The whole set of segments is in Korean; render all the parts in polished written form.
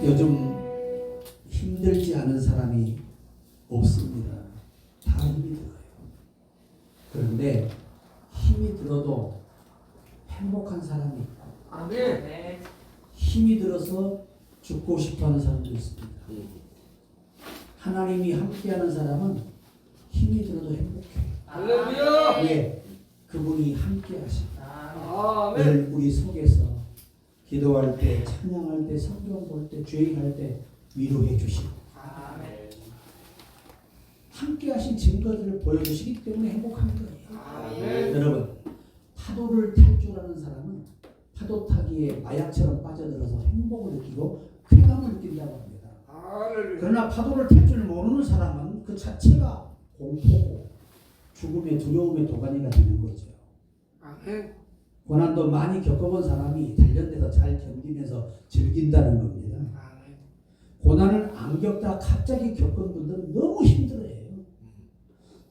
요즘 힘들지 않은 사람이 없습니다. 다 힘이 들어요. 그런데 힘이 들어도 행복한 사람이 있고, 아멘. 힘이 들어서 죽고 싶어하는 사람도 있습니다. 하나님이 함께하는 사람은 힘이 들어도 행복해요. 할렐루야. 왜? 그분이 함께하십니다. 아멘. 늘 우리 속에서 기도할 때, 찬양할 때, 성경 볼 때, 주행할 때 위로해 주시고 아멘. 함께하신 증거들을 보여주시기 때문에 행복한 거예요. 아멘. 여러분, 파도를 탈 줄 아는 사람은 파도 타기에 마약처럼 빠져들어서 행복을 느끼고 쾌감을 느낀다고 합니다. 할렐루야. 그러나 파도를 탈 줄 모르는 사람은 그 자체가 공포고 죽음의 두려움의 도가니가 되는 거죠. 아멘. 고난도 많이 겪어본 사람이 단련돼서 잘 견디면서 즐긴다는 겁니다. 아멘. 고난을 안 겪다 갑자기 겪은 분들은 너무 힘들어해요.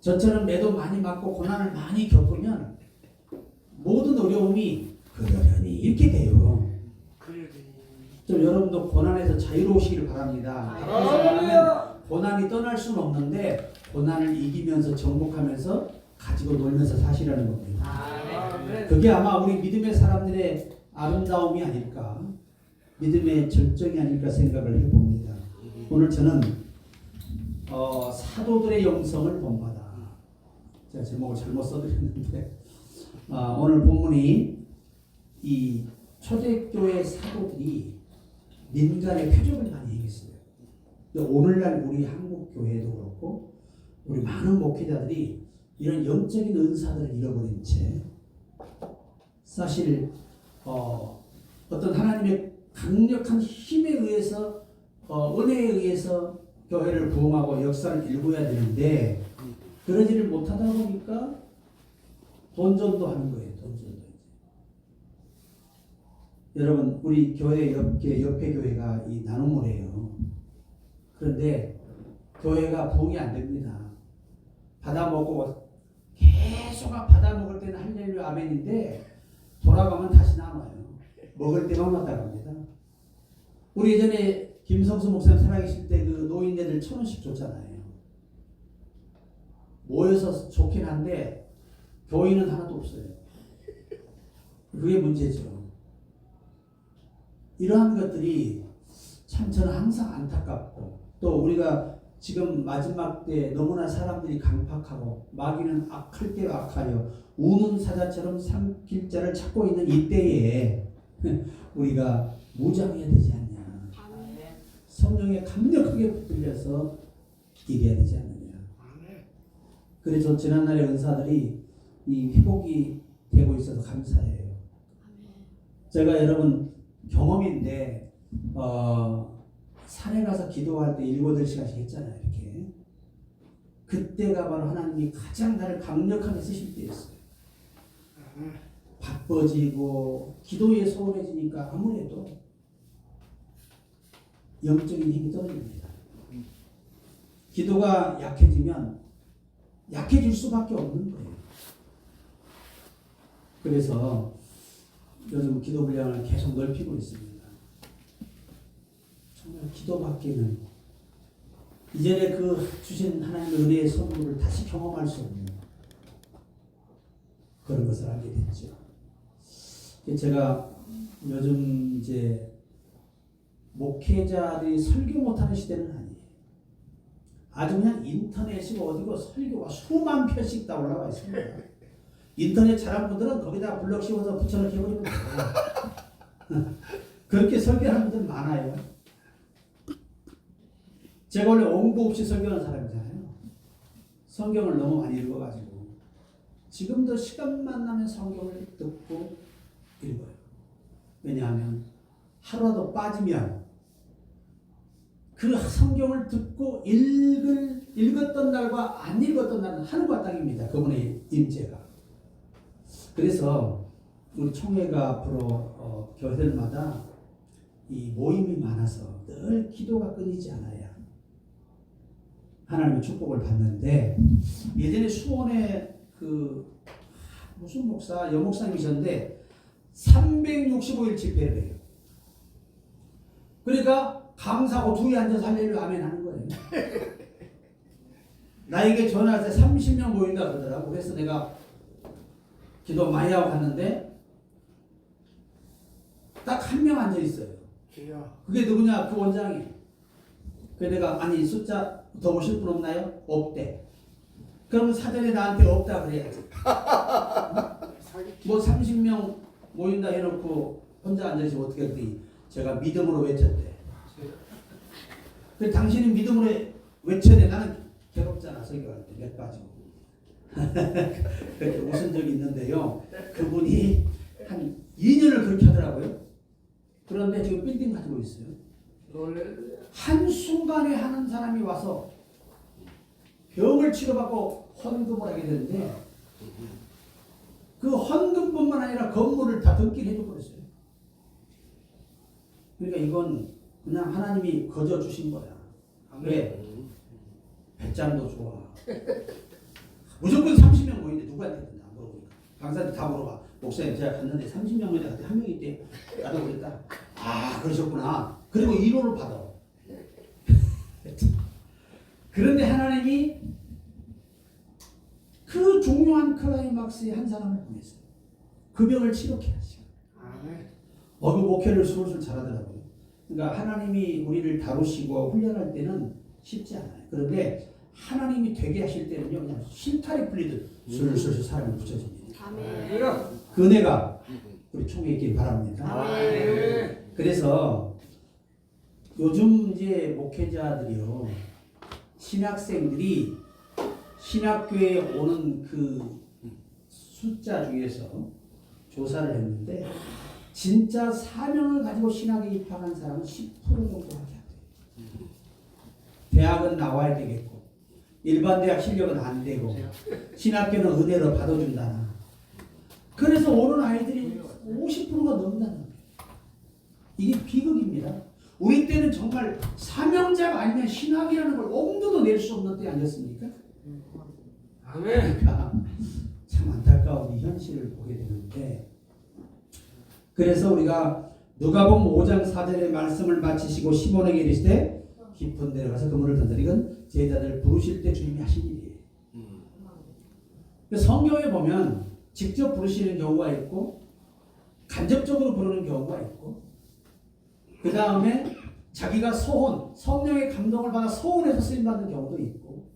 저처럼 매도 많이 맞고 고난을 많이 겪으면 모든 어려움이 그러려니 이렇게 돼요. 그러니. 좀 여러분도 고난에서 자유로우시길 바랍니다. 할렐루야. 고난이 떠날 수는 없는데 고난을 이기면서 정복하면서 가지고 놀면서 사시라는 겁니다. 아멘. 그게 아마 우리 믿음의 사람들의 아름다움이 아닐까, 믿음의 절정이 아닐까 생각을 해봅니다. 오늘 저는 사도들의 영성을 본받아. 제가 제목을 잘못 써드렸는데 오늘 본문이 이 초대교회 사도들이 민간의 표적을 많이 행했어요. 오늘날 우리 한국 교회도 그렇고 우리 많은 목회자들이 이런 영적인 은사들을 잃어버린 채 사실 어떤 하나님의 강력한 힘에 의해서 은혜에 의해서 교회를 부흥하고 역사를 일궈야 되는데 그러지를 못하다 보니까 돈전도 하는 거예요. 돈전도. 여러분, 우리 교회 옆에 교회가 이 나눔을해요. 그런데 교회가 부흥이 안 됩니다. 받아먹고 계속 받아먹을 때는 할렐루야 아멘인데 돌아가면 다시 나눠요. 먹을 때만 왔다 갑니다. 우리 예전에 김성수 목사님 살아계실 때 그 노인네들 1,000원씩 줬잖아요. 모여서 좋긴 한데 교인은 하나도 없어요. 그게 문제죠. 이러한 것들이 참 저는 항상 안타깝고, 또 우리가 지금 마지막 때 너무나 사람들이 강팍하고 마귀는 악할 때 악하여 우는 사자처럼 삼킬 자를 찾고 있는 이때에 우리가 무장해야 되지 않냐. 성령에 강력하게 붙들려서 이겨야 되지 않느냐. 그래서 지난날의 은사들이 이 회복이 되고 있어서 감사해요. 제가 여러분 경험인데 산에 가서 기도할 때 7-8시간씩 했잖아요. 이렇게. 그때가 바로 하나님이 가장 나를 강력하게 쓰실 때였어요. 바빠지고 기도에 소홀해지니까 아무래도 영적인 힘이 떨어집니다. 기도가 약해지면 약해질 수밖에 없는 거예요. 그래서 요즘 기도 분량을 계속 넓히고 있습니다. 정말 기도밖에는 이전에 그 주신 하나님의 은혜의 선물을 다시 경험할 수 없는 그런 것을 알게 됐죠. 제가 요즘 이제 목회자들이 설교 못하는 시대는 아니에요. 아주 그냥 인터넷이고 어디고 설교가 수만 편씩 다 올라와 있습니다. 인터넷 잘한 분들은 거기다 블럭 씌워서 붙여넣기 해버리면 돼요. 그렇게 설교하는 분들 많아요. 제가 원래 옹고 없이 설교하는 사람이잖아요. 성경을 너무 많이 읽어가지고 지금도 시간만 나면 성경을 듣고 읽어요. 왜냐하면 하루라도 빠지면 그 성경을 듣고 읽었던 날과 안 읽었던 날은 하늘과 땅입니다. 그분의 임재가. 그래서 우리 총회가 앞으로 교회들마다 이 모임이 많아서 늘 기도가 끊이지 않아야 하나님의 축복을 받는데, 예전에 수원에 그 무슨 목사, 여목사님이셨는데 365일 집회를 해요. 그러니까 강사고 둘이 앉아서 할렐루야 아멘 하는 거예요. 나에게 전화할 때 30명 모인다 그러더라고. 그래서 내가 기도 많이 하고 갔는데 딱 한 명 앉아 있어요. 주여. 그게 누구냐? 그 원장이. 그래서 내가 아니 숫자 더 오실 분 없나요? 없대. 그러면 사전에 나한테 없다 그래야지. 뭐 30명 모인다 해놓고 혼자 앉아있으면 어떻게 했더니 제가 믿음으로 외쳤대. 그래서 당신이 믿음으로 외쳐야 돼. 나는 괴롭잖아 설교할 때 몇 가지고. 그렇게 웃은 적이 있는데요. 그분이 한 2년을 그렇게 하더라고요. 그런데 지금 빌딩 가지고 있어요. 한순간에 하는 사람이 와서 병을 치료받고 헌금을 하게 되는데 그 헌금뿐만 아니라 건물을 다 등기를 해줘 버렸어요. 그러니까 이건 그냥 하나님이 거저 주신 거야. 왜? 배짱도 좋아. 무조건 30명 모이는데 누구한테 듣냐 물어보니까 강사한테 다 물어봐. 목사님 제가 갔는데 30명 모이는데 한 명이 있대. 나도 그랬다. 아 그러셨구나. 그리고 1호를 받아. 그런데 하나님이 그 중요한 클라이막스에 한 사람을 보냈어요. 그 병을 치료케 하시고. 그 목회를 술술 잘하더라고요. 그러니까 하나님이 우리를 다루시고 훈련할 때는 쉽지 않아요. 그런데 하나님이 되게 하실 때는요, 그냥 실타래 풀리듯 술술 사람을 붙여줍니다. 그 은혜가 우리 총에 있길 바랍니다. 그래서 요즘 이제 목회자들이요, 신학생들이 신학교에 오는 그 숫자 중에서 조사를 했는데 진짜 사명을 가지고 신학에 입학한 사람은 10% 정도밖에 안 돼요. 대학은 나와야 되겠고 일반 대학 실력은 안 되고 신학교는 은혜로 받아준다. 그래서 오는 아이들이 50%가 넘는다는 거예요. 이게 비극입니다. 우리 때는 정말 사명자가 아니면 신학이라는 걸 엄두도 낼 수 없는 때 아니었습니까? 그러니까 참 안타까운 이 현실을 보게 되는데, 그래서 우리가 누가복음 5장 4절의 말씀을 마치시고 시몬에게 이르시되 깊은 데로 가서 그물을 던지라. 이건 제자들 부르실 때 주님이 하신 일이에요. 성경에 보면 직접 부르시는 경우가 있고 간접적으로 부르는 경우가 있고, 그 다음에 자기가 소혼, 성령의 감동을 받아 소혼해서 쓰임받는 경우도 있고,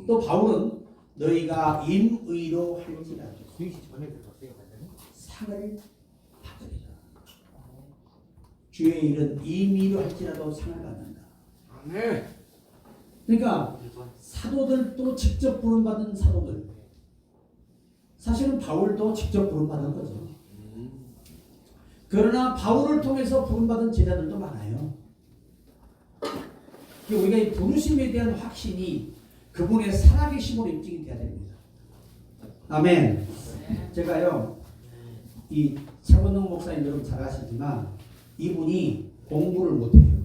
또 바울은 너희가 임의로 할지라도 상을 받으리라. 주의 일은 임의로 할지라도 상을 받는다. 그러니까 사도들도 직접 부름받은 사도들, 사실은 바울도 직접 부름받은 거죠. 그러나 바울을 통해서 부름받은 제자들도 많아요. 우리가 이 부르심에 대한 확신이 그분의 살아계심으로 입증이 돼야 됩니다. 아멘. 제가요, 이 차건동 목사님 여러분 잘 아시지만 이분이 공부를 못해요.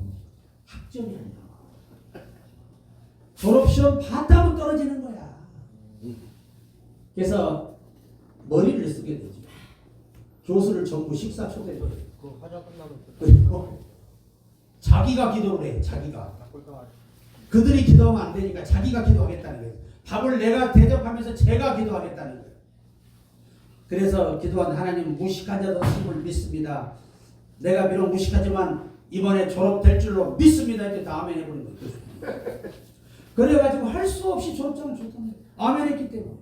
학점이 안 나와. 졸업시험 봤다면 떨어지는 거야. 그래서 머리를 쓰게 되죠. 교수를 전부 식사 초대줘요. 그리고 자기가 기도를 해. 자기가. 그들이 기도하면 안 되니까 자기가 기도하겠다는 거예요. 밥을 내가 대접하면서 제가 기도하겠다는 거예요. 그래서 기도한 하나님, 무식한 자도 힘을 믿습니다. 내가 비록 무식하지만 이번에 졸업될 줄로 믿습니다. 이렇게 다 아멘 해버린 거예요. 그래가지고 할 수 없이 졸업장을 줬다는 거예요. 아멘 했기 때문에.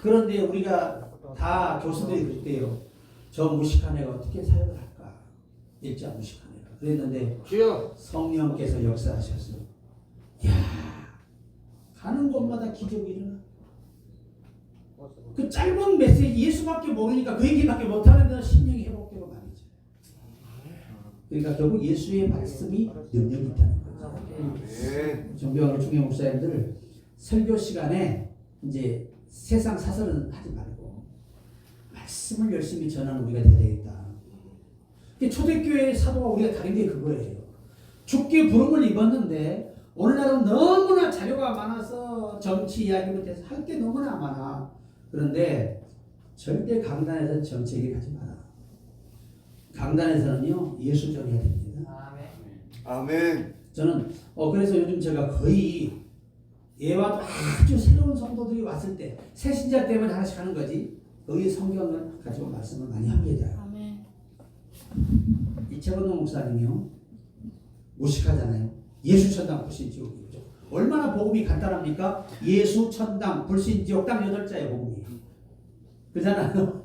그런데 우리가 다 교수들이 그랬대요. 저 무식한 애가 어떻게 사역을 할까? 일자 무식한 애가. 그랬는데 성령께서 역사하셨어요. 야, 가는 곳마다 기적이 일어나. 그 짧은 메시지 예수밖에 모르니까 그 얘기밖에 못하는데 심령이 회복되고 말이죠. 그러니까 결국 예수의 말씀이 능력이 있다는 거죠. 존경하는 중요 목사님들, 설교 시간에 이제 세상 사설은 하지 말고 말씀을 열심히 전하는 우리가 돼야 되겠다. 초대교회의 사도가 우리가 다른 게 그거예요. 죽게 부름을 입었는데 오늘날은 너무나 자료가 많아서 정치 이야기부터 해서 할 게 너무나 많아. 그런데 절대 강단에서는 정치 얘기를 하지 마라. 강단에서는요, 예수 전해야 됩니다. 아멘. 저는 그래서 요즘 제가 거의 예와도 아주 새로운 성도들이 왔을 때 새신자 때문에 하나씩 하는 거지 거의 성경을 가지고 말씀을 많이 합니다. 아멘. 이채건동 목사님이요 무식하잖아요. 예수 천당 불신 지옥이죠. 얼마나 복음이 간단합니까? 예수 천당 불신 지옥 딱 8자의 복음이 그잖아요.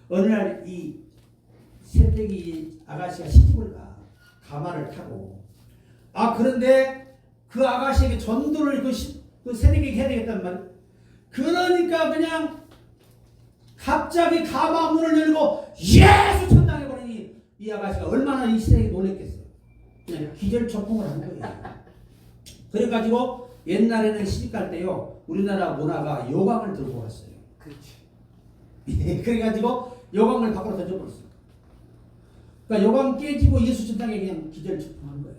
어느 날 이 새댁이 아가씨가 시집을 가 가마를 타고 그런데 그 아가씨에게 전도를 그 새댁에게 해야 되겠단 말이에요. 그러니까 그냥 갑자기 가마 문을 열고 예수 천당에 버리니 이 아가씨가 얼마나 이 새댁이 놀랬겠어요. 그냥 기절초풍을 한 거예요. 그래가지고 옛날에는 시집갈 때요 우리나라 문화가 요강을 들고 왔어요. 그렇지. 그래가지고 요강을 밖으로 던져버렸어요. 그러니까 요강 깨지고 예수 천당에 그냥 기절초풍한 거예요.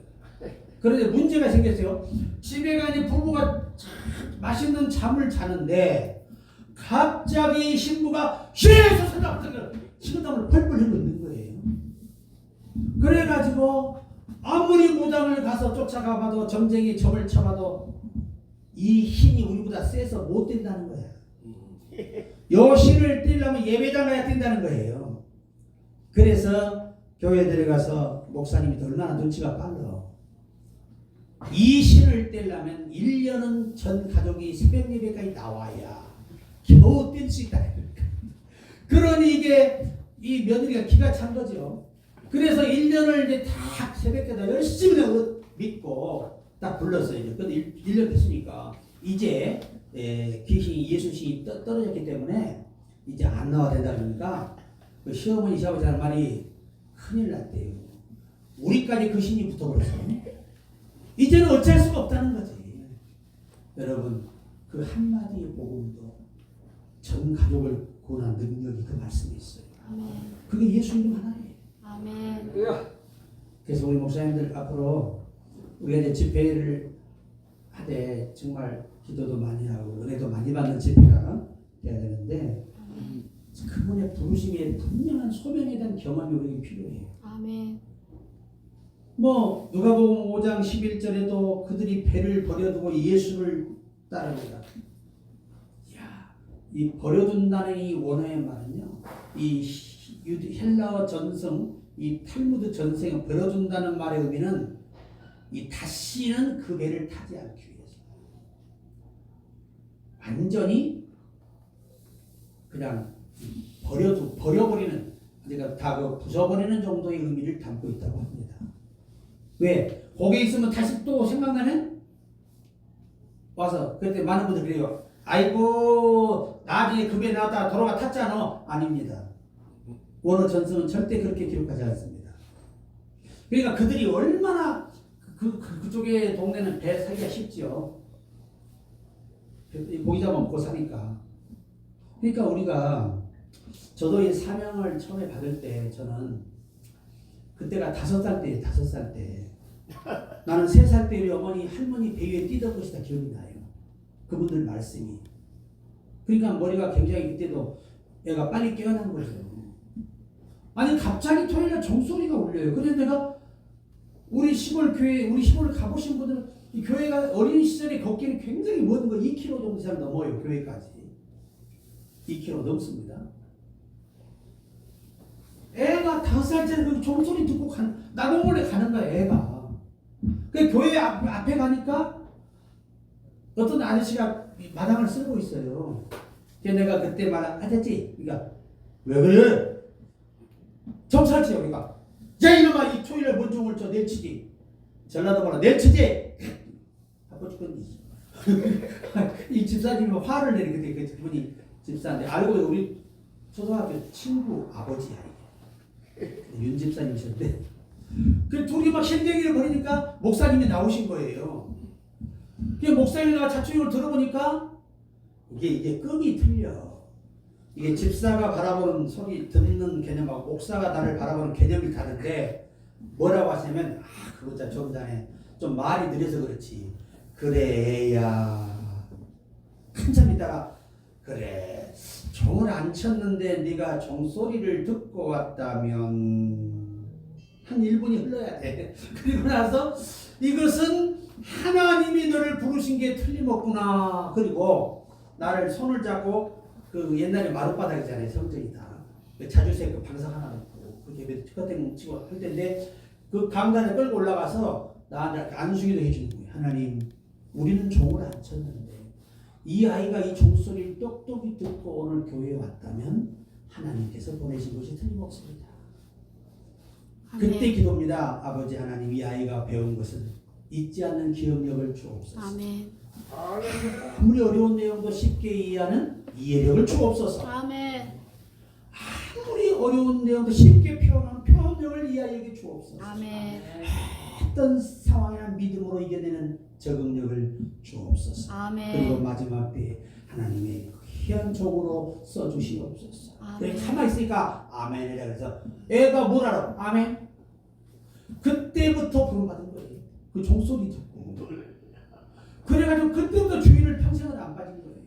그런데 문제가 생겼어요. 집에 가니 부부가 맛있는 잠을 자는데 갑자기 신부가 예수 천당 식은땀을 펄펄 흘리는 거예요. 그래가지고 아무리 무당을 가서 쫓아가봐도 점쟁이 점을 쳐봐도 이 힘이 우리보다 세서 못 뛴다는 거야. 요 신을 뛸려면 예배당 가야 뛴다는 거예요. 그래서 교회 들어가서 목사님이 얼마나 눈치가 빨라. 이 신을 떼려면 1년은 전 가족이 새벽 예배까지 나와야 겨우 뛸 수 있다. 그러니 이게 이 며느리가 기가 찬 거죠. 그래서 1년을 이제 다 새벽에다 열심히 믿고 딱 불렀어요. 이제. 근데 1년 됐으니까 이제 귀신이 예수신이 떨어졌기 때문에 이제 안 나와야 된다 그러니까 그 시어머니 시아버지 하는 말이 큰일 났대요. 우리까지 그 신이 붙어버렸어요. 이제는 어쩔 수가 없다는 거지. 여러분 그 한마디의 복음도 전 가족을 구원한 능력이 그 말씀에 있어요. 아멘. 그게 예수 이름 하나예요. 아멘. 그래서 우리 목사님들 앞으로 우리가 이제 집회를 하되 정말 기도도 많이 하고 은혜도 많이 받는 집회가 돼야 되는데 그분의 부르심에 분명한 소명에 대한 경험이 우리에게 필요해요. 아멘. 뭐 누가복음 5장 11절에도 그들이 배를 버려두고 예수를 따릅니다. 이야, 이 버려둔다는 이 원어의 말은요, 이 헬라어 전성, 이 탈무드 전생에 버려둔다는 말의 의미는 이 다시는 그 배를 타지 않기 위해서 완전히 그냥 버려버리는, 그러니까 다 부숴버리는 정도의 의미를 담고 있다고 합니다. 왜? 거기에 있으면 다시 또 생각나면 와서 그때 많은 분들이 그래요. 아이고 나중에 그 배 나왔다가 돌아가 탔잖아. 아닙니다. 원어 전승은 절대 그렇게 기록하지 않습니다. 그러니까 그들이 얼마나 그쪽에 동네는 배 사기가 쉽지요. 고기잡아 먹고 사니까. 그러니까 우리가 저도 이 사명을 처음에 받을 때 저는 그때가 5살 때예요. 5살 때. 나는 3살 때 우리 어머니 할머니 배 위에 뛰던 것이 다 기억이 나요. 그분들 말씀이. 그러니까 머리가 굉장히 그때도 애가 빨리 깨어난 거예요. 아니 갑자기 토요일날 종소리가 울려요. 그래서 내가 우리 시골 교회, 우리 시골 가보신 분들은 이 교회가 어린 시절에 걷기는 굉장히 먼 거 2km 정도 이상 넘어요. 교회까지 2km 넘습니다. 애가 5살짜리 그 종소리 듣고 나도 몰래 가는 거야. 애가. 그 교회 앞에 가니까 어떤 아저씨가 마당을 쓸고 있어요. 그래서 내가 그때 말한 아저씨, 그러니까 왜 그래? 정찰치 우리가. 야 이놈아 이 토요일에 뭔 종을 쳐 내치지. 전라도 말로 내치지. 아빠 죽겠니? 이 집사님이 화를 내리거든. 그 분이 집사인데 알고 우리 초등학교 친구 아버지야 이게. 윤 집사님이셨는데. 그 둘이 막 신경을 벌이니까 목사님이 나오신 거예요. 그 목사님이 자초형을 들어보니까 이게 급이 틀려. 이게 집사가 바라보는 소리 듣는 개념하고 목사가 나를 바라보는 개념이 다른데 뭐라고 하시냐면 그거 좀 전에 좀 말이 느려서 그렇지. 그래 애야. 한참 있다가 그래 종을 안 쳤는데 네가 종소리를 듣고 왔다면 한 1분이 흘러야 돼. 그리고 나서 이것은 하나님이 너를 부르신 게 틀림없구나. 그리고 나를 손을 잡고 그 옛날에 마룻바닥이잖아요. 성전이다. 자주색 그 방석 하나 놓고 그 예배 그때 치고 할 텐데 그 강단에 끌고 올라가서 나한테 안수기도 해주는 거예요. 하나님, 우리는 종을 안 쳤는데 이 아이가 이 종소리를 똑똑히 듣고 오늘 교회에 왔다면 하나님께서 보내신 것이 틀림없습니다. 그때 기도입니다. 아버지 하나님, 이 아이가 배운 것은 잊지 않는 기억력을 주옵소서. 아멘. 아무리 어려운 내용도 쉽게 이해하는 이해력을 주옵소서. 아멘. 아무리 어려운 내용도 쉽게 표현하는 표현력을 이 아이에게 주옵소서. 아멘. 어떤 상황이나 믿음으로 이겨내는 적응력을 주옵소서. 아멘. 그리고 마지막 때에 하나님의 귀한 종으로 써주시옵소서. 아멘. 그래 가만히 있으니까 아멘이라 그래서 애가 뭘 알아? 아멘. 그때부터 부름받은 거예요. 그 종소리 듣고 그래가지고 그때부터 주인을 평생을 안 빠진 거예요.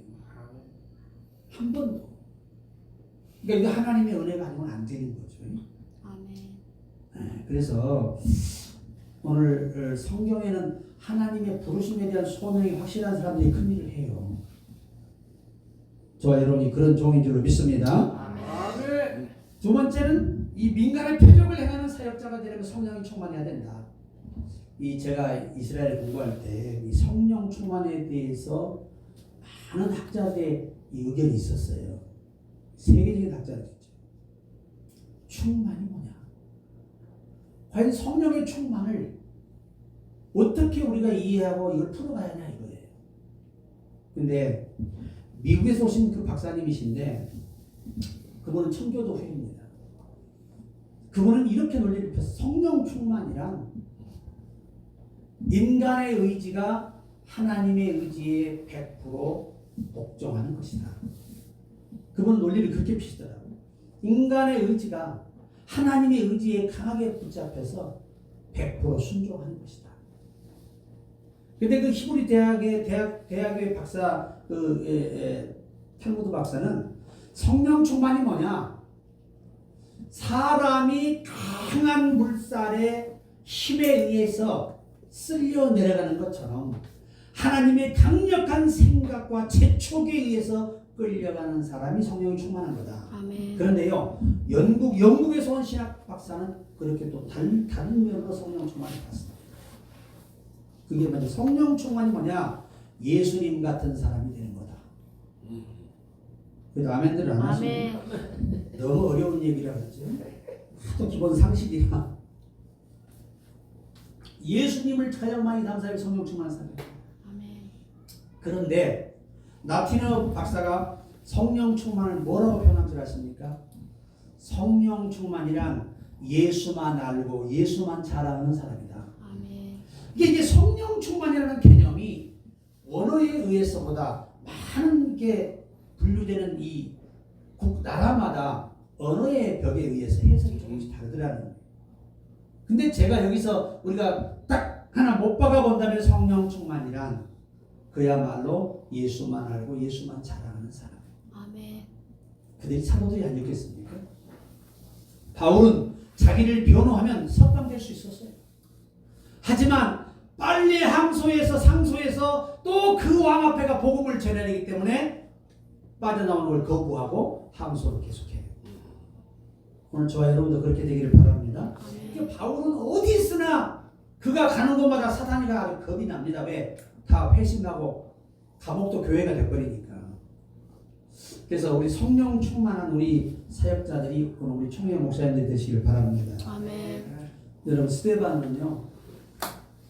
한 번도. 그러니까 이거 하나님의 은혜가 아니면 안 되는 거죠. 아멘. 네, 그래서 오늘 성경에는 하나님의 부르심에 대한 소명이 확실한 사람들이 큰 일을 해요. 저와 여러분이 그런 종인 줄로 믿습니다. 아멘. 두 번째는 이 민간의 표적을 행하는 사역자가 되려면 성령이 충만해야 된다. 이 제가 이스라엘 공부할 때 이 성령 충만에 대해서 많은 학자들의 의견이 있었어요. 세계적인 학자들이죠. 충만이 뭐냐? 과연 성령의 충만을 어떻게 우리가 이해하고 이걸 풀어가야 하냐 이거예요. 근데 미국에서 오신 그 박사님이신데 그분은 청교도 회입니다. 그분은 이렇게 논리를 폈어요. 성령 충만이란 인간의 의지가 하나님의 의지에 100% 복종하는 것이다. 그분 논리를 그렇게 펴시더라고요. 인간의 의지가 하나님의 의지에 강하게 붙잡혀서 100% 순종하는 것이다. 근데 그 히브리 대학의 박사 탈무드 박사는 성령 충만이 뭐냐? 사람이 강한 물살의 힘에 의해서 쓸려 내려가는 것처럼 하나님의 강력한 생각과 재촉에 의해서 끌려가는 사람이 성령이 충만한 거다. 아멘. 그런데요, 영국에서 온 신학 박사는 그렇게 또 다른 면으로 성령 충만을 봤습니다. 그게 뭐냐? 성령 충만이 뭐냐? 예수님 같은 사람이 되는 거다. 그래도 아멘들을 안 하시네. 너무 어려운 얘기라 그랬죠. 또 기본 상식이라. 예수님을 가장 많이 닮은 사람이 성령 충만한 사람이에요. 아멘. 그런데 나티너 박사가 성령 충만을 뭐라고 표현한 줄 아십니까? 성령 충만이란 예수만 알고 예수만 자랑하는 사람이다. 아멘. 이게 이제 성령 충만이라는 개념이 원어에 의해서보다 많은 게 분류되는 이 나라마다 언어의 벽에 의해서 해석이 조금씩 다르더라는 거예요. 근데 제가 여기서 우리가 딱 하나 못 박아 본다면 성령 충만이란 그야말로 예수만 알고 예수만 자랑하는 사람. 아멘. 그들이 사도들이 아니었겠습니까? 바울은 자기를 변호하면 석방될 수 있었어요. 하지만 빨리 항소에서 상소에서 또 그 왕 앞에가 복음을 전해야 되기 때문에 빠져나오는 걸 거부하고 항소를 계속해요. 오늘 저와 여러분도 그렇게 되기를 바랍니다. 그러니까 바울은 어디 있으나 그가 가는 곳마다 사탄이가 겁이 납니다. 왜? 다 회심하고 감옥도 교회가 돼버리니까. 그래서 우리 성령 충만한 우리 사역자들이 오늘 우리 총회 목사님들 되시길 바랍니다. 아멘. 여러분 스데반은요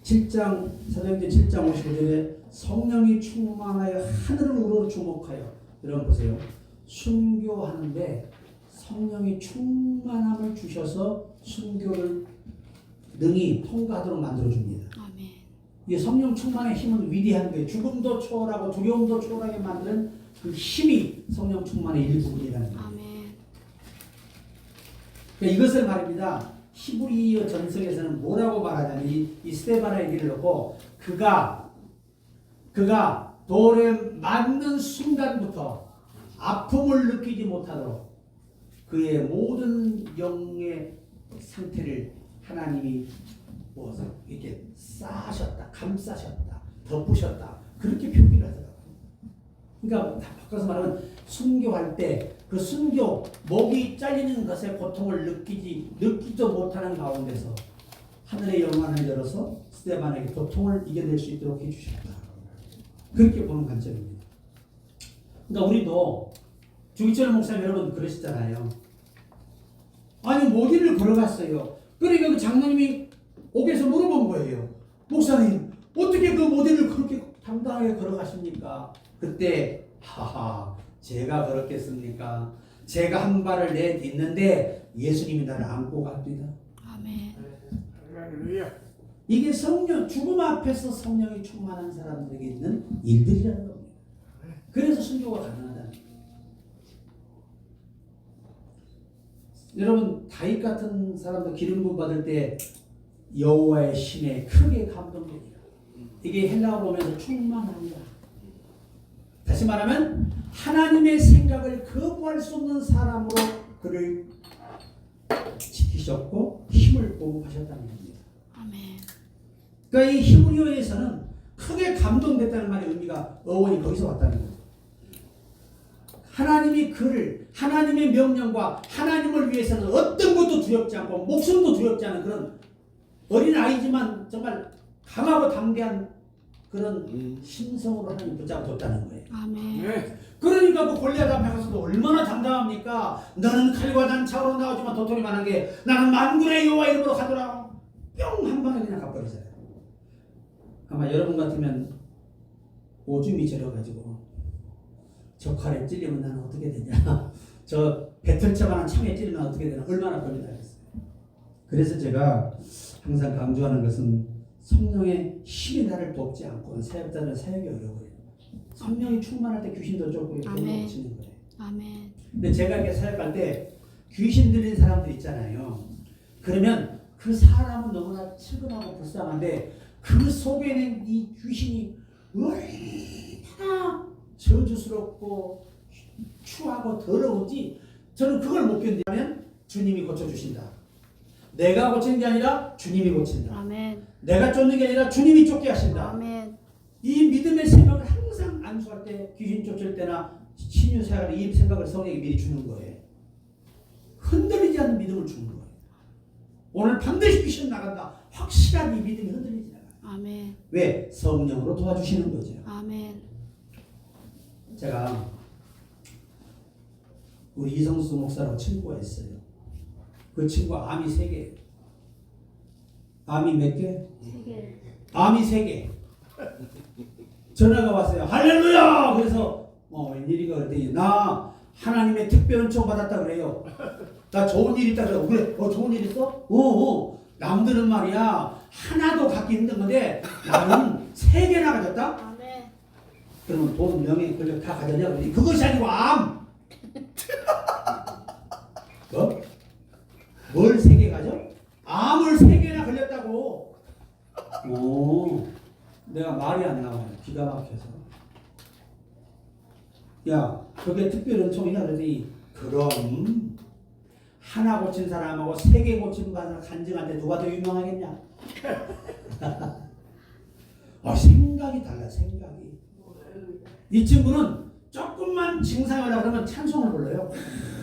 7장 사도행전 7장 55절에 성령이 충만하여 하늘을 우러러 주목하여 여러분 보세요. 순교하는데 성령이 충만함을 주셔서 순교를 능히 통과하도록 만들어줍니다. 아멘. 이게 성령 충만의 힘은 위대한 거예요. 죽음도 초월하고 두려움도 초월하게 만드는 그 힘이 성령 충만의 일부분이라는 거예요. 아멘. 그러니까 이것을 말입니다. 히브리어 전성에서는 뭐라고 말하냐면 이 스데반의 얘기를 놓고 그가 돌에 맞는 순간부터 아픔을 느끼지 못하도록 그의 모든 영의 상태를 하나님이 무엇을 이렇게 싸셨다, 감싸셨다, 덮으셨다 그렇게 표기를 하더라고요. 그러니까 바꿔서 말하면 순교할 때 그 순교 목이 잘리는 것의 고통을 느끼지도 못하는 가운데서 하늘의 영안을 열어서 스데반에게 고통을 이겨낼 수 있도록 해주셨다. 그렇게 보는 관점입니다. 그러니까 우리도 주기철 목사님 여러분 그러시잖아요. 아니 못 일을 걸어갔어요. 그러니까 그 장로님이 옥에서 물어본 거예요. 목사님 어떻게 그 못 일을 그렇게 당당하게 걸어가십니까? 그때 하하 제가 그렇겠습니까? 제가 한 발을 내딛는데 예수님이 나를 안고 갑니다. 아멘. 할렐루야. 이게 성령 죽음 앞에서 성령이 충만한 사람들에게 있는 일들이라는 겁니다. 그래서 순교가 가능하다는 거예요. 여러분 다윗 같은 사람도 기름 부음 받을 때 여호와의 신에 크게 감동됩니다. 이게 헬라어로 보면서 충만합니다. 다시 말하면 하나님의 생각을 거부할 수 없는 사람으로 그를 지키셨고 힘을 보급하셨다는 겁니다. 아멘. 그러니까 이 히브리어에서는 크게 감동됐다는 말의 의미가 어원이 거기서 왔다는 거죠. 하나님이 그를 하나님의 명령과 하나님을 위해서는 어떤 것도 두렵지 않고 목숨도 두렵지 않은 그런 어린 아이지만 정말 강하고 담대한 그런 심성으로 하나님 붙잡아줬다는 거예요. 아멘. 그러니까 그 골리앗 앞에 가서도 얼마나 당당합니까? 너는 칼과 단창으로 나오지만 도토리만한 게 나는 만군의 여호와 이름으로 가더라. 뿅 한 방에 그냥 가버리잖아요. 아마 여러분 같으면 오줌이 저려가지고 저 칼에 찔리면 나는 어떻게 되냐, 저 배틀처만한 창에 찔리면 어떻게 되나, 얼마나 겁이 나겠어요. 그래서 제가 항상 강조하는 것은 성령의 힘이 나를 돕지 않고는 사역자는 사역이 어려워요. 성령이 충만할 때 귀신도 쫓고 병도 치는 거예요. 아멘. 근데 제가 이렇게 사역할 때 귀신 들린 사람들 있잖아요. 그러면 그 사람은 너무나 측은하고 불쌍한데 그 속에는 이 귀신이 얼마나 저주스럽고 추하고 더러운지 저는 그걸 못 견디면 주님이 고쳐주신다. 내가 고치는 게 아니라 주님이 고친다. 아멘. 내가 쫓는 게 아니라 주님이 쫓게 하신다. 아멘. 이 믿음의 생각을 항상 안수할 때, 귀신 쫓을 때나 신유 사역할 때 이 생각을 성령이 미리 주는 거예요. 흔들리지 않는 믿음을 주는 거예요. 오늘 반드시 귀신 나간다. 확실한 이 믿음이 흔들리지 않아요. 아멘. 왜? 성령으로 도와주시는 거죠. 아멘. 제가 우리 이성수 목사라고 친구가 있어요. 그 친구가 암이 3개. 암이 몇 개? 3개. 암이 3개. 전화가 왔어요. 할렐루야! 그래서 웬일이가 그랬더니 나 하나님의 특별 은총 받았다 그래요. 나 좋은 일 있다 그래요. 그래? 좋은 일 있어? 남들은 말이야 하나도 갖기 힘든 건데 나는 3개나 가졌다? 아멘. 그러면 돈, 명예, 권력 다 가졌냐? 그러니 그것이 아니고 암! 뭘 3개 가져? 암을 3개나 걸렸다고. 내가 말이 안 나와요. 기가 막혀서. 야, 그게 특별 은총이냐? 그랬더니 그럼 하나 고친 사람하고 3개 고친 사람 간증한테 누가 더 유명하겠냐? 생각이 달라. 생각이. 이 친구는 조금만 증상이 오려고 그러면 찬송을 불러요.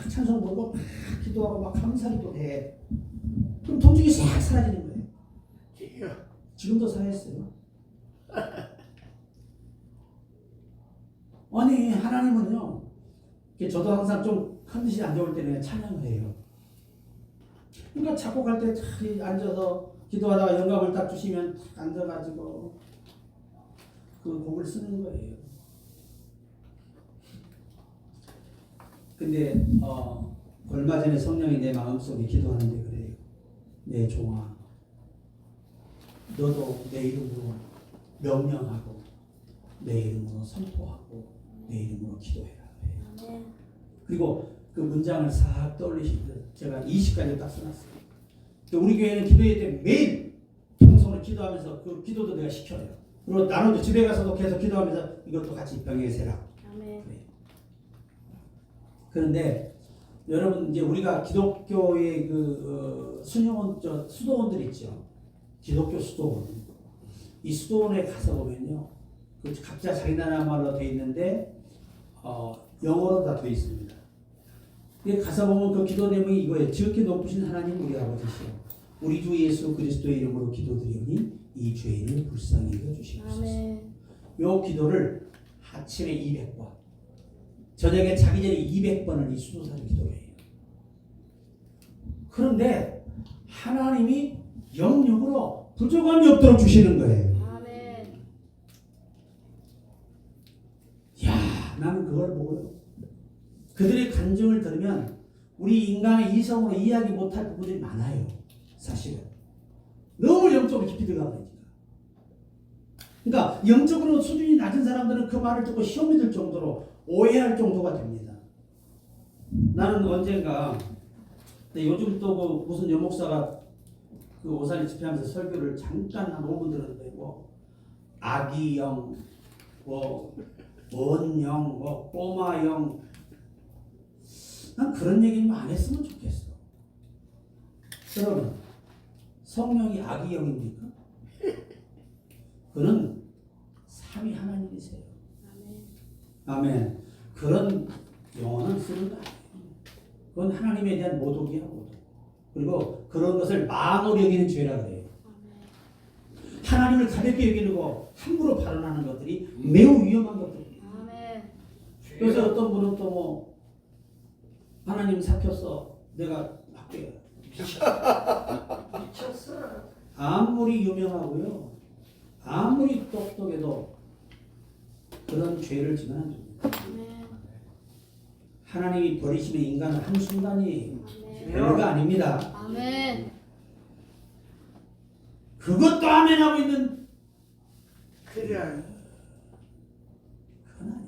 찬송 부르고 기도하고 막 감사기도 해. 그럼 통증이 싹 사라지는 거예요. 지금도 살아있어요. 아니 하나님은요, 저도 항상 좀 컨디션이 안 좋을 때는 찬양을 해요. 그러니까 작곡할 때 자리 앉아서 기도하다가 영감을 딱 주시면 딱 앉아가지고 그 곡을 쓰는 거예요. 근데 얼마 전에 성령이 내 마음속에 기도하는데 그래요. 내 종아, 너도 내 이름으로 명령하고 내 이름으로 선포하고 내 이름으로 기도해라. 아멘. 그리고 그 문장을 싹 떠올리시듯 제가 20가지 딱 써놨어요. 우리 교회는 기도회 때 매일 평소에 기도하면서 그 기도도 내가 시켜요. 그리고 나는 집에 가서도 계속 기도하면서 이것도 같이 병행해라. 아멘. 그런데 여러분 이제 우리가 기독교의 수녀원 수도원들 있죠. 기독교 수도원. 이 수도원에 가서 보면요, 그 각자 자기 나라 말로 돼 있는데 영어로 다 돼 있습니다. 근데 가서 보면 그 기도 내용이 이거예요. 지극히 높으신 하나님 우리 아버지시여, 우리 주 예수 그리스도의 이름으로 기도드리오니 이 죄인을 불쌍히 여겨주시옵소서. 아멘. 요 기도를 아침에 200번, 저녁에 자기 전에 200번을 이 수도사를 기도해요. 그런데 하나님이 영역으로 부족함이 없도록 주시는 거예요. 아멘. 야, 나는 그걸 보고요, 그들의 간증을 들으면 우리 인간의 이성으로 이해하지 못할 부분들이 많아요. 사실은 너무 영적으로 깊이 들어가니까. 그러니까 영적으로 수준이 낮은 사람들은 그 말을 듣고 시험이 들 정도로 오해할 정도가 됩니다. 나는 언젠가, 요즘 또 무슨 여목사가 그 오산리 집회하면서 설교를 잠깐 한 5분 들었는데, 뭐 아기영, 뭐 원영, 뭐 꼬마영, 난 그런 얘기는 안 했으면 좋겠어. 여러분, 성령이 아기영입니까? 그는 삼위 하나님이세요. 아멘. 아멘. 그런 용어는 쓰는 거 아니에요. 그건 하나님에 대한 모독이야, 모독. 그리고 그런 것을 망으로 여기는 죄라 그래요. 아멘. 하나님을 가볍게 여기고 함부로 발언하는 것들이 매우 위험한 것들이에요. 아멘. 그래서 어떤 분은 또 뭐 하나님 삭혔어, 내가 할게요. 미쳤어. 아무리 유명하고요, 아무리 똑똑해도 그런 죄를 지면 안 됩니다. 아멘. 하나님이 버리시면 인간은 한순간이에요. 아멘. 별거 아닙니다. 아멘. 그것도 아멘하고 있는 그래. 그건 아니에요.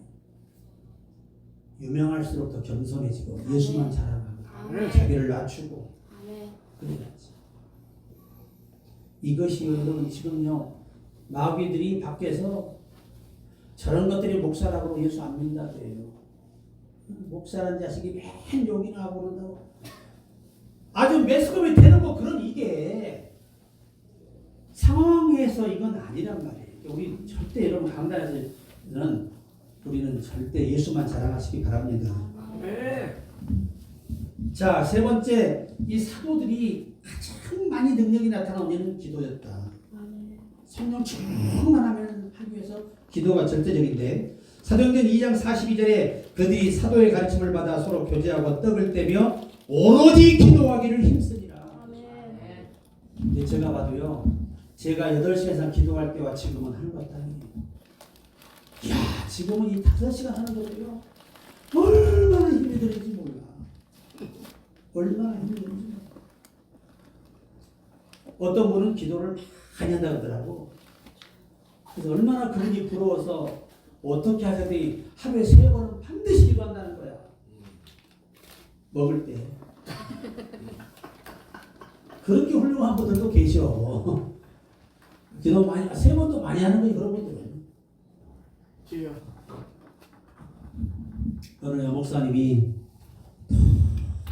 유명할수록 더 겸손해지고 예수만 자랑하고 아멘. 자기를 낮추고 아멘. 그래야지. 이것이 여러분 지금요, 마귀들이 밖에서 저런 것들이 목사라고 예수 안 믿는다 그래요. 목사란 자식이 맨 욕이나 하고 그런다고. 아주 매스컴이 되는 거, 그런 이게 상황에서 이건 아니란 말이에요. 우리 절대 여러분 강단에서는 우리는 절대 예수만 자랑하시기 바랍니다. 네. 자, 세 번째, 이 사도들이 가장 많이 능력이 나타나는 예는 기도였다. 아멘. 성령 충만하면 하기 위해서 기도가 절대적인데, 사도행전 2장 42절에 그들이 사도의 가르침을 받아 서로 교제하고 떡을 떼며 오로지 기도하기를 힘쓰니라. 아멘. 근데 제가 봐도요, 제가 8시간 이상 기도할 때와 지금은 하는 아니에요. 이야, 지금은 이 5시간 하는 것도요, 얼마나 힘이 드는지 몰라. 얼마나 힘이 드는지 몰라. 어떤 분은 기도를 많이 한다 그러더라고. 그래서 얼마나 그분이 부러워서 어떻게 하셨더니 하루에 3번은 반드시 기도한다는 거야. 먹을 때. 그렇게 훌륭한 분들도 계셔. 기도 많이, 3번도 많이 하는 거예요, 그런 분들은. 주여. 어느 목사님이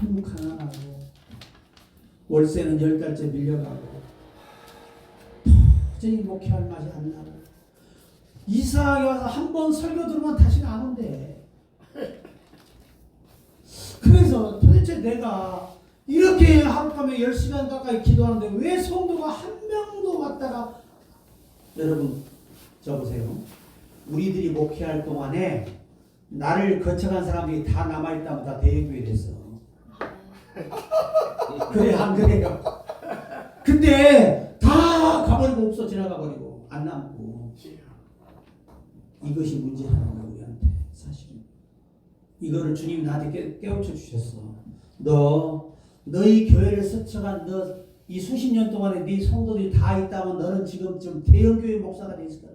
너무 가난하고 월세는 10달째 밀려가고 도저히 목회할 맛이 안 나고 이사하게 와서 한 번 설교 들으면 다시는 안 온대. 그래서 도대체 내가 이렇게 하룻밤에 10시간 가까이 기도하는데 왜 성도가 한 명도 왔다가, 여러분 저 보세요. 우리들이 목회할 동안에 나를 거쳐간 사람들이 다 남아있다면 다 대형교회 됐어. 그래 안 그래요? 근데 다 가버리고 없어, 지나가 버리고 안 남고. 이것이 문제라는 거야 우리한테. 사실은 이거를 주님이 나한테 깨우쳐 주셨어. 너희 교회를 스쳐간 이 수십 년 동안에 네 성도들이 다 있다면 너는 지금쯤 대형교회 목사가 돼 있을 거야.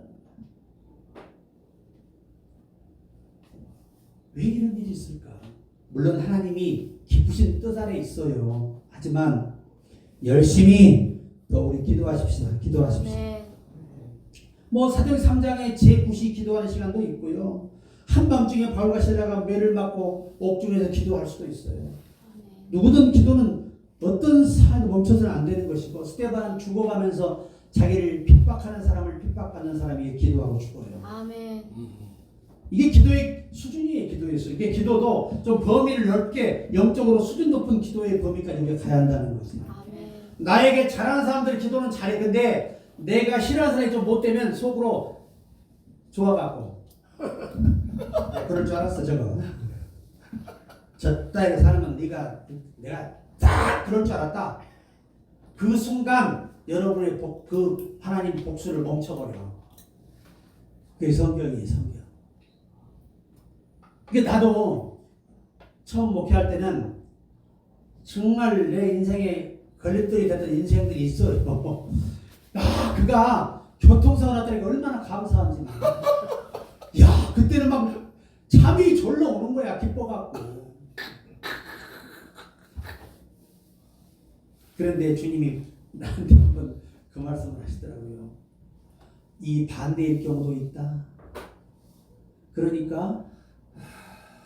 왜 이런 일이 있을까? 물론 하나님이 기쁘신 뜻 아래 있어요. 하지만 열심히 더 우리 기도하십시다. 기도하십시다. 아멘. 뭐 사도행 3장에 제9시 기도하는 시간도 있고요. 한밤중에 바울과 실라가 매를 맞고 옥중에서 기도할 수도 있어요. 누구든 기도는 어떤 사안도 멈춰서는 안 되는 것이고 스데반은 죽어가면서 자기를 핍박하는 사람을 핍박받는 사람이 기도하고 죽어요. 아멘. 이게 기도의 수준이에요. 기도에서 이게 기도도 좀 범위를 넓게 영적으로 수준 높은 기도의 범위까지 우리가 가야 한다는 거죠. 아멘. 나에게 잘하는 사람들 기도는 잘해. 근데 내가 싫어하는 사람이 좀 못되면 속으로 좋아갖고 그럴 줄 알았어 저거. 저 따위의 사람은 내가 딱 그럴 줄 알았다. 그 순간 여러분의 그 하나님 복수를 멈춰버려. 그게 성경이에요. 성경. 이게 나도 처음 목회할 때는 정말 내 인생에 걸림돌이 됐던 인생들이 있어요. 그가 교통사고 났다니까 얼마나 감사한지. 야, 그때는 막 잠이 졸라 오는 거야. 기뻐갖고. 그런데 주님이 나한테 한번 그 말씀을 하시더라고요. 이 반대일 경우도 있다. 그러니까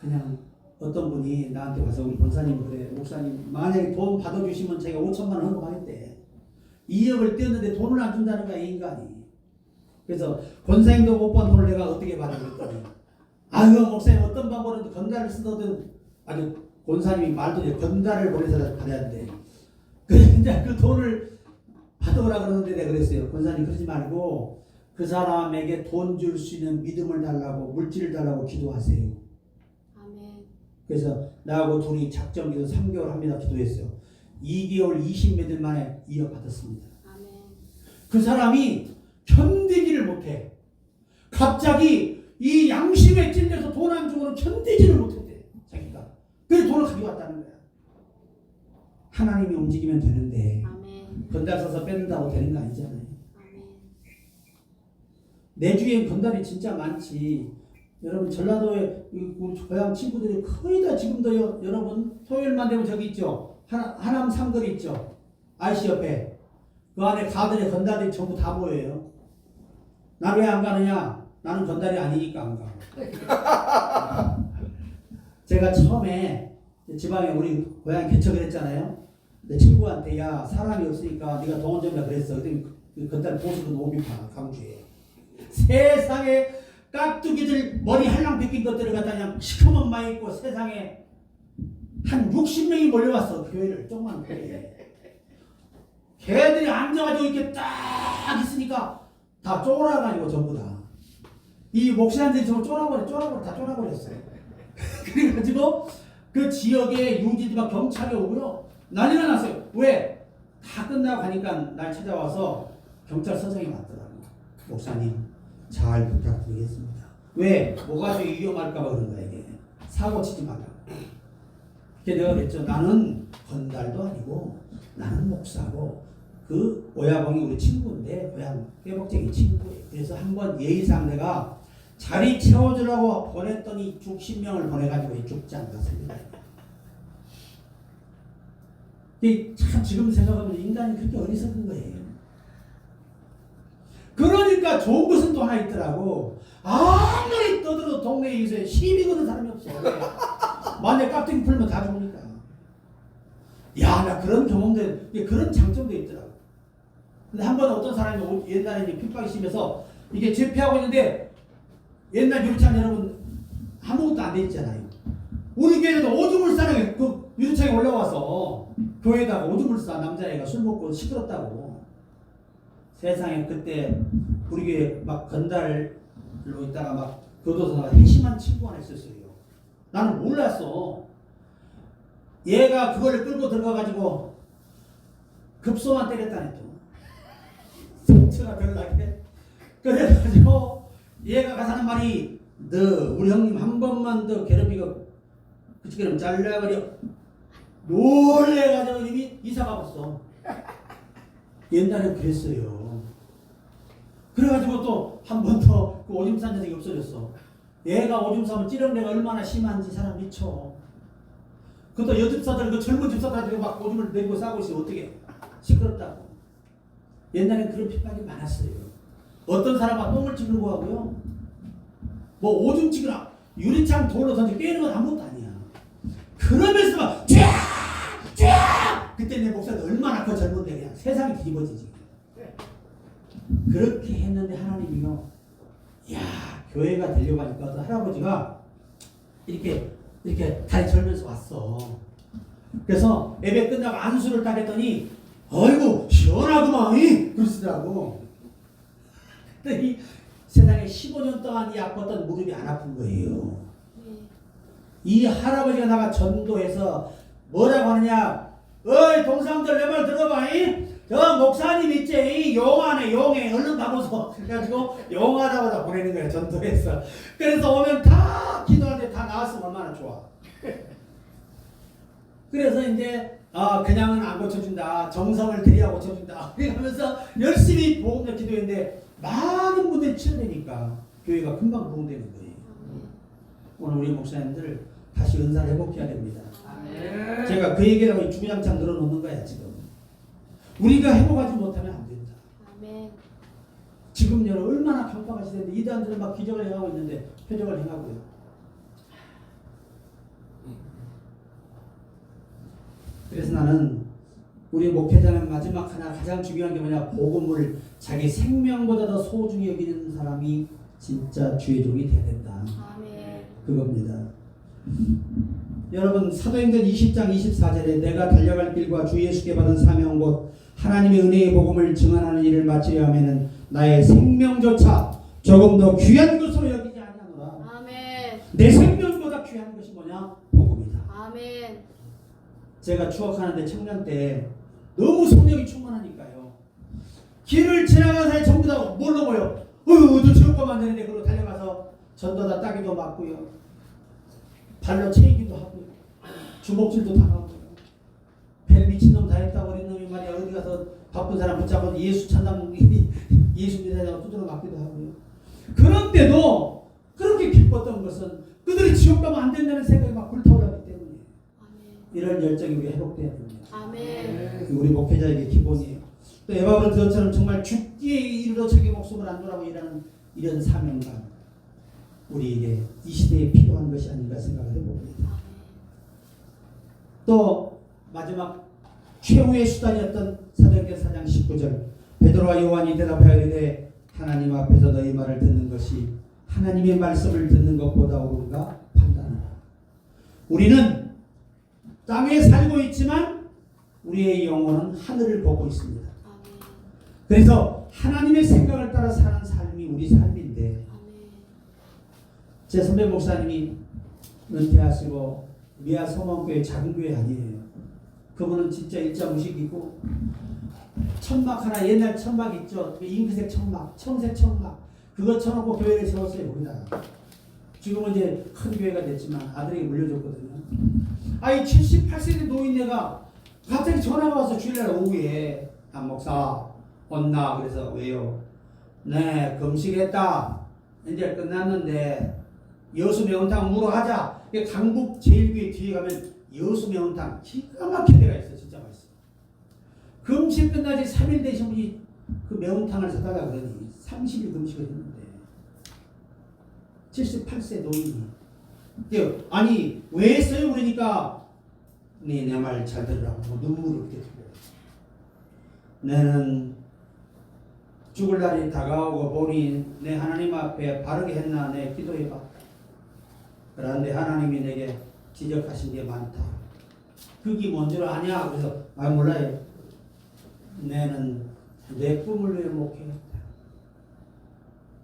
그냥 어떤 분이 나한테 와서 우리 권사님 그래 목사님 만약에 돈 받아주시면 제가 5천만 원 헌금하겠대. 2억을 떼었는데 돈을 안 준다는 거야 이 인간이. 그래서 권사님도 못 번 돈을 내가 어떻게 받아 그랬더니 아유 목사님 어떤 방법으로 건달을 쓰든 아주 권사님이 말도 돼 건달을 보내서 받아야 돼. 그래서 이제 그 돈을 받아오라 그러는데 내가 그랬어요. 권사님 그러지 말고 그 사람에게 돈 줄 수 있는 믿음을 달라고 물질을 달라고 기도하세요. 아멘. 그래서 나하고 둘이 작정기도 3개월 합니다 기도했어요. 2개월 20몇 일 만에 2억 받았습니다. 아멘. 그 사람이 견디지를 못해. 갑자기 이 양심에 찔려서 돈 안 주고는 견디지를 못했대. 자기가. 그래서 돈을 가져왔다는 거야. 하나님이 움직이면 되는데 아멘. 건달 써서 뺀다고 되는 거 아니잖아요. 아멘. 내 주위엔 건달이 진짜 많지. 여러분 전라도에 우리 고향 친구들이 거의 다 지금도요. 여러분 토요일만 되면 저기 있죠. 하남 삼거리 있죠. IC 옆에 그 안에 가들의 건달들이 전부 다 모여요. 나 왜 안 가느냐? 나는 건달이 아니니까 안 가. 제가 처음에 지방에 우리 고향 개척을 했잖아요. 내 친구한테 야 사람이 없으니까 네가 동원 좀 해라 그랬어. 그랬더니 그 건달 보수는 오비파 강주에 세상에 깍두기들 머리 할랑 벗긴 것들을 갖다 그냥 시커먼 마 입고 세상에 한 60명이 몰려왔어. 교회를 조그만 교회. 걔들이 앉아가지고 이렇게 딱 있으니까 다 쫄아가지고 전부 다. 이 목사님들이 전부 다 쫄아버렸어요. 그래가지고 그 지역에 유지도 막 경찰이 오고요. 난리가 났어요. 왜? 다 끝나고 가니까 날 찾아와서 경찰서장이 왔더라고요. 목사님 잘 부탁드리겠습니다. 왜? 뭐가 좀 위험할까봐 그런 거야 이게. 사고 치지 말라고. 그게 내가 그랬죠. 나는 건달도 아니고 나는 목사고 그 오야봉이 우리 친구인데 고향 깨복쟁이 친구예요. 그래서 한번 예의상 내가 자리 채워주라고 보냈더니 60명을 보내가지고 죽지 않았습니다. 참 지금 생각하면 인간이 그렇게 어리석은 거예요. 그러니까 좋은 것은 또 하나 있더라고. 아무리 떠들어도 동네에 있어요. 시비 거는 사람이 없어. 만약에 깍두기 풀면 다 죽으니까. 야, 나 그런 경험들, 그런 장점도 있더라고. 근데 한 번 어떤 사람이 옛날에 핍박이 심해서 이게 집회하고 있는데 옛날 유리창 여러분 아무것도 안 돼 있잖아요. 우리 교회에도 오줌을 싸는 그 유리창에 올라와서 교회에다가 오줌을 싸 남자애가 술 먹고 시끄럽다고. 세상에 그때 우리 교회 막 건달로 있다가 막 교도소가 회심한 친구 하나 있었어요. 나는 몰랐어. 얘가 그걸 끌고 들어가가지고 급소만 때렸다네 또. 상처가 별나게. 그래가지고 얘가 가서 하는 말이 너 우리 형님 한 번만 더 괴롭히고 그치그럼 잘라버려. 놀래가지고 이미 이사 가봤어. 옛날에 그랬어요. 그래가지고 또 한 번 더 그 오줌 싼 녀석이 없어졌어. 얘가 오줌 싸면 찌렁내가 얼마나 심한지 사람 미쳐. 그것도 여집사들 그 젊은 집사들한테 막 오줌을 내고 싸고 있어. 어떻게 시끄럽다고. 옛날엔 그런 핍박이 많았어요. 어떤 사람은 똥을 찌르고 하고요. 뭐 오줌 찌거나 유리창 돌로 던져 깨는 건 아무것도 아니야. 그러면서 막 쫙 그때 내 목사도 얼마나 그 젊은데 그냥 세상이 뒤집어지지. 그렇게 했는데 하나님이요, 야, 교회가 되려고 하니까 어떤 할아버지가 이렇게 다리 절면서 왔어. 그래서 예배 끝나고 안수를 딱 했더니 어이구 시원하구만 그러시더라고. 그랬더니 세상에 15년 동안 이 아팠던 무릎이 안 아픈 거예요. 이 할아버지가 나가 전도해서 뭐라고 하느냐, 어이 동상들 내 말 들어봐. 저 목사님 있지, 용하네 용해, 얼른 가보소. 그래가지고 용하다고 보내는 거야, 전도해서. 그래서 오면 다 기도하는데 다 나왔으면 얼마나 좋아. 그래서 이제 그냥은 안 고쳐준다, 정성을 들여야 고쳐준다 그러면서 열심히 복음을 기도했는데 많은 분들이 치료되니까 교회가 금방 부흥되는 거예요. 오늘 우리 목사님들 다시 은사를 회복해야 됩니다. 아멘. 제가 그 얘기를 하고 주구장창 늘어놓는 거야. 지금 우리가 회복하지 못하면 안 된다. 아멘. 지금 여러 얼마나 강박하시는데 이단들은 막 기적을 행하고 있는데 표적을 행하고요. 그래서 나는 우리 목회자는 마지막 하나 가장 중요한 게 뭐냐, 복음을 자기 생명보다 더 소중히 여기는 사람이 진짜 주의 종이 돼야 된다. 아멘. 그겁니다. 여러분 사도행전 20장 24절에 내가 달려갈 길과 주 예수께 받은 사명 곧 하나님의 은혜의 복음을 증언하는 일을 마치려 하면은 나의 생명조차 조금 더 귀한 것으로 여기지 아니하노라. 아멘. 내 생명보다 귀한 것이 뭐냐? 복음이다. 아멘. 제가 추억하는데 청년 때 너무 성령이 충만하니까요. 길을 지나가는 사람이 전부 다 뭘로 보여? 너 지옥 가면 안 되는데 그러고 달려가서 전도다 따기도 맞고요. 발로 채이기도 하고요. 주먹질도 당하고요. 별 미친놈 다 했다고 그런 놈이 말이야. 어디 가서 바쁜 사람 붙잡고 예수 찬양 예수 믿으라고 두드려 맞기도 하고요. 그런데도 그렇게 기뻤던 것은 그들이 지옥 가면 안 된다는 생각이 막 불타오르기 때문에 이런 열정이 우리 회복돼야 됩니다. 아멘. 우리 목회자에게 기본이에요. 또 에바브로처럼 정말 죽기에 이르러 자기 목숨을 안두라고 일하는 이런 사명감, 우리에게 이 시대에 필요한 것이 아닌가 생각을 해봅니다. 또 마지막 최후의 수단이었던 사도행전 4장 19절 베드로와 요한이 대답하여 이르되 하나님 앞에서 너희 말을 듣는 것이 하나님의 말씀을 듣는 것보다 옳은가 판단하라. 우리는 땅에 살고 있지만 우리의 영혼은 하늘을 보고 있습니다. 그래서 하나님의 생각을 따라 사는 삶이 우리 삶인데, 제 선배 목사님이 은퇴하시고 미아 성원교회 작은 교회 아니에요. 그분은 진짜 일자 무식이고 천막 하나, 옛날 천막 있죠, 잉크색 천막, 청색 천막, 그거 쳐놓고 교회를 세웠어요. 우리나라 지금은 이제 큰 교회가 됐지만 아들에게 물려줬거든요. 아이 78세의 노인네가 갑자기 전화가 와서 주일날 오후에 안 목사 혼나. 그래서 왜요? 네, 금식했다. 이제 끝났는데 여수 매운탕 무로 하자. 강북 제일교회 뒤에 가면 여수 매운탕 기가 막힌 데가 있어. 진짜 맛있어. 금식 끝나지 3일 되신 분이 그 매운탕을 사다가 그러니 30일 금식을 했는데 78세 노인이. 아니 왜 했어요? 그러니까 네, 내 말 잘 들으라고 눈물을 이렇게 흘려요. 나는 죽을 날이 다가오고 보니 내 하나님 앞에 바르게 했나 내 기도해봤다. 그런데 하나님이 내게 지적하신 게 많다. 그게 뭔 줄 아냐? 그래서 몰라요. 나는 내 꿈을 위해 목회했다.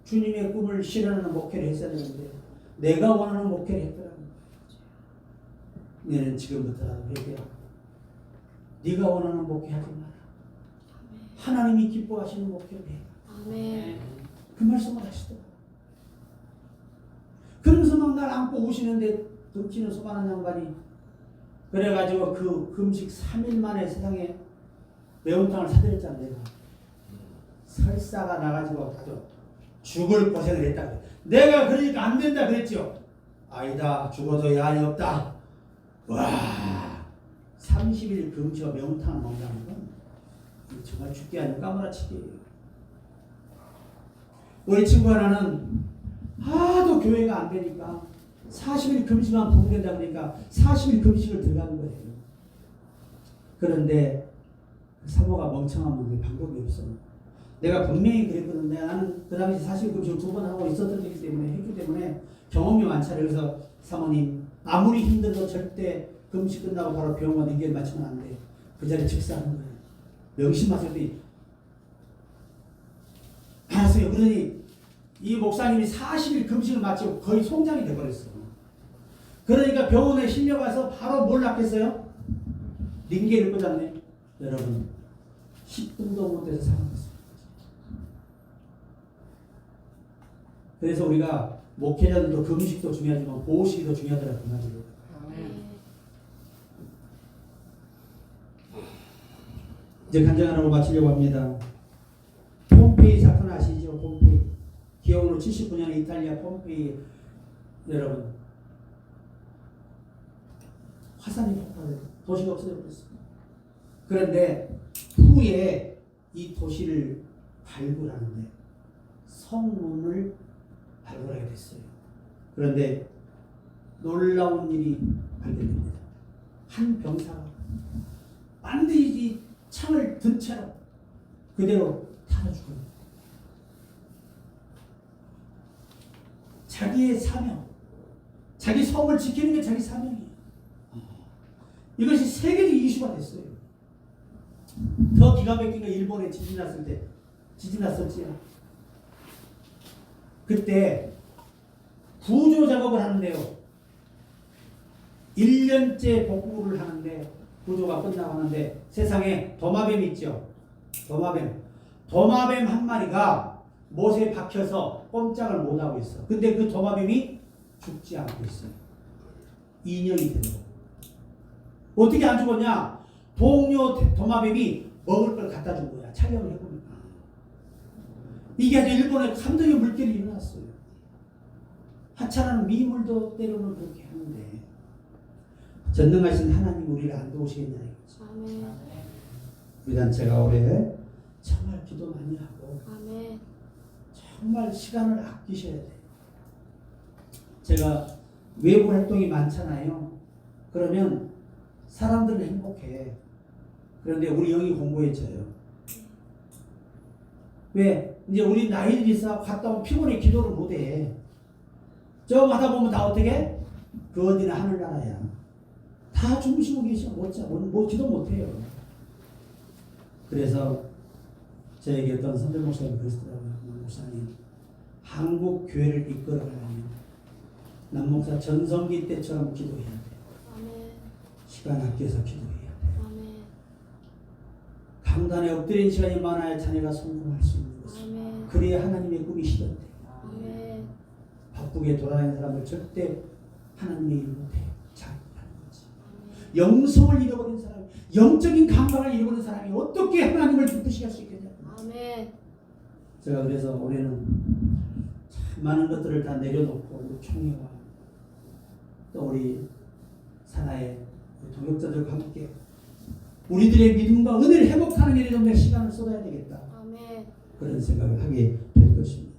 주님의 꿈을 실현하는 목회를 했어야 되는데 내가 원하는 목회를 했더라고. 너는 지금부터라도 회개하고 네가 원하는 목회하지 마라. 하나님이 기뻐하시는 목회를 해. 아멘. 그 말씀을 하시더라고. 그러면서 막 날 안고 오시는데 덕지는 수많은 양반이 그래가지고 그 금식 3일 만에 세상에 매운탕을 사드렸잖아. 내가 설사가 나가지고 아주 죽을 고생을 했다. 내가 그러니까 안 된다 그랬죠. 아니다, 죽어도 야한이 없다. 와, 30일 금치와 매운탕을 먹는다는 건 정말 죽게 아니고 까무라치기예요. 우리 친구 하나는 하도 교회가 안 되니까 40일 금식만 부흥된다 그러니까 40일 금식을 들어가는 거예요. 그런데 사모가 멍청하면 방법이 없어. 내가 분명히 그랬거든. 나는 그 당시 사실 금식을 2번 하고 있었던 거기 때문에 했기 때문에 경험이 많잖아요. 그래서 사모님 아무리 힘들어도 절대 금식 끝나고 바로 병원 연결 맞추면 안 돼. 그 자리에 즉사하는 거예요. 명심하세요. 알았어요. 그러니 이 목사님이 40일 금식을 마치고 거의 송장이 돼버렸어. 그러니까 병원에 실려가서 바로 뭘 낚였어요? 링게를 꽂았네. 여러분 10분도 못해서 사망했어요. 그래서 우리가 목회자들도 금식도 중요하지만 보호식이 더 중요하더라고요. 그 말이에요. 아멘. 이제 간증하라고 마치려고 합니다. 폼페이 사건 아시죠? 폼페이. 기원후 79년에 이탈리아 폼페이 여러분 화산이 폭발해요. 도시가 없어져 버렸습니다. 그런데 후에 이 도시를 발굴하는데 성문을 발굴하게 됐어요. 그런데 놀라운 일이 발견됩니다. 한 병사가 반드시 창을 든 채로 그대로 타서 죽어요. 자기의 사명, 자기 성을 지키는 게 자기 사명이에요. 이것이 세계적 이슈가 됐어요. 더 기가 막힌 거 일본에 지진 났을 때, 지진 났었지요. 그때 구조 작업을 하는데요. 1년째 복구를 하는데 구조가 끝나고 하는데 세상에 도마뱀 있죠. 도마뱀 한 마리가 못에 박혀서 꼼짝을 못하고 있어. 근데 그 도마뱀이 죽지 않고 있어요. 2년이 되고. 어떻게 안 죽었냐? 동료 도마뱀이 먹을 걸 갖다 준 거야. 촬영을 해보니까. 이게 아주 일본에 감동의 물결이 일어났어요. 하찮은 미물도 때로는 그렇게 하는데 전능하신 하나님 우리를 안 도우시겠냐 이거죠. 아멘. 우리 단체가 올해 정말 기도 많이 하고 아멘. 정말 시간을 아끼셔야 돼요. 제가 외부 활동이 많잖아요. 그러면 사람들은 행복해. 그런데 우리 영이 공고해져요. 왜? 이제 우리 나이를 있어 갔다 오면 피곤해 기도를 못해. 좀 하다 보면 다 어떻게? 그 어디나 하늘나라야. 다 주무시고 계셔. 못 기도 못해요. 그래서 저에게 어떤 선배 목사님이 그러시더라고요. 목사님, 한국 교회를 이끌어가려면 남목사 전성기 때처럼 기도해야 돼요. 아멘. 시간 아껴서 기도해야 돼요. 아멘. 강단에 엎드린 시간이 많아야 자녀가 성공할 수 있는 것입니다. 아멘. 그래야 하나님의 꿈이 실현돼요. 아멘. 바쁘게 돌아다니는 사람들 절대 하나님의 일 못해요. 잘하는 거지. 영성을 잃어버린 사람, 영적인 감각을 잃어버린 사람이 어떻게 하나님을 기쁘시게 할 수 있겠냐고. 아멘. 제가 그래서 올해는 참 많은 것들을 다 내려놓고 우리 총회와 또 우리 산하의 동역자들과 함께 우리들의 믿음과 은혜를 회복하는 일에 좀 더 시간을 쏟아야 되겠다. 아멘. 그런 생각을 하게 될 것입니다.